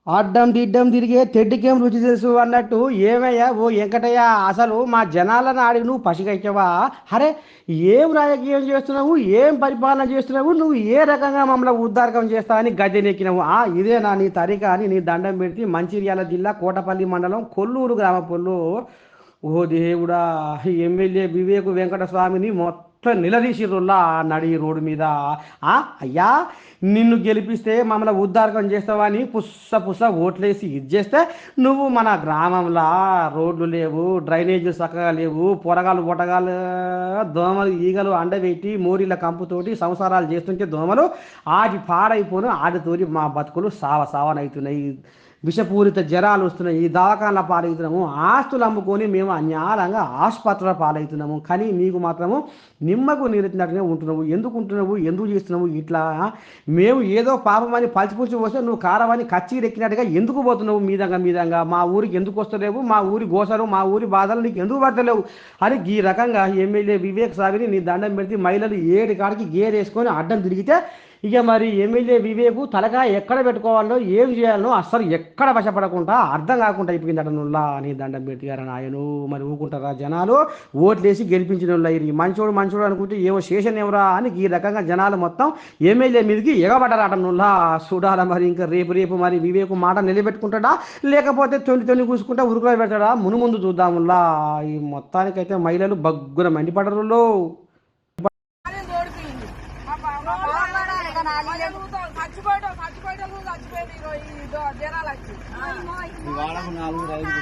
అడ్డం దిడ్డం తిరిగే తెడ్డికేం రుచి తెలుసు అన్నట్టు ఏమయ్యా ఓ వెంకటయ్య అసలు మా జనాలను ఆడి నువ్వు పసిగట్టావా? అరే, ఏం రాజకీయం చేస్తున్నావు, ఏం పరిపాలన చేస్తున్నావు, నువ్వు ఏ రకంగా మమ్మల్ని ఉద్ధారకం చేస్తావని గద్దెనెక్కినావు? ఇదేనా నీ తరిక అని నీ దండం పెడితే మంచిర్యాల జిల్లా కోటపల్లి మండలం కొల్లూరు గ్రామ పొల్లు. ఓ దేవుడా! ఎమ్మెల్యే వివేకు వెంకటస్వామిని మొత్తం నిలదీసిర్రుల్లా నడి రోడ్డు మీద. అయ్యా, నిన్ను గెలిపిస్తే మమ్మల్ని ఉద్ధారకం చేస్తావని పుస్స పుస్స ఓట్లేసి ఇది చేస్తే నువ్వు మన గ్రామంలో రోడ్లు లేవు, డ్రైనేజీలు చక్కగా లేవు, పొరగాలు పొటగాలు దోమలు ఈగలు అండబెట్టి మోరీల కంపుతోటి సంసారాలు చేస్తుంటే దోమలు ఆటి పాడైపోను, ఆటితోటి మా బతుకులు సావనవుతున్నాయి. విషపూరిత జ్వరాలు వస్తున్నాయి, ఈ దవాఖానల పాలవుతున్నాము, ఆస్తులు అమ్ముకొని మేము అన్యాలంగా ఆసుపత్రుల పాలవుతున్నాము. కానీ నీకు మాత్రము నిమ్మకు నీరెత్తినట్టుగా ఉంటున్నావు. ఎందుకు ఉంటున్నావు, ఎందుకు చేస్తున్నావు ఇట్లా? మేము ఏదో పాపమని పలిచిపుచ్చి వస్తే నువ్వు కారమని కచ్చిరెక్కినట్టుగా ఎందుకు పోతున్నావు మీదంగా మా ఊరికి ఎందుకు వస్తలేవు? మా ఊరి గోసలు, మా ఊరి బాధలు నీకు ఎందుకు పడతలేవు అని ఈ రకంగా ఎమ్మెల్యే వివేక్ సాగిని నీ దండం పెడితే మహిళలు ఏడు కాడికి గేరేసుకొని అడ్డం తిరిగితే ఇక మరి ఎమ్మెల్యే వివేకు తలగా ఎక్కడ పెట్టుకోవాలో ఏం చేయాలనో అస్సలు ఎక్కడ వశపడకుండా అర్థం కాకుండా అయిపోయిందట. నుల్లా అని దండం పెట్టారని ఆయను మరి ఊకుంటారా జనాలు? ఓట్లేసి గెలిపించిన ఇది మంచోడు అనుకుంటే ఏవో శేషన్ ఎవరా అని ఈ రకంగా జనాలు మొత్తం ఎమ్మెల్యే మీదకి ఎగబడ్డారట. నుల్లా చూడాలా మరి ఇంకా రేపు మరి వివేకు మాట నిలబెట్టుకుంటాడా లేకపోతే తొలి కూసుకుంటా ఉరుకులో పెడతాడా? ముందు చూద్దాముల్లా. ఈ మొత్తానికైతే మహిళలు బగ్గున మండిపడరులో. నాలుగు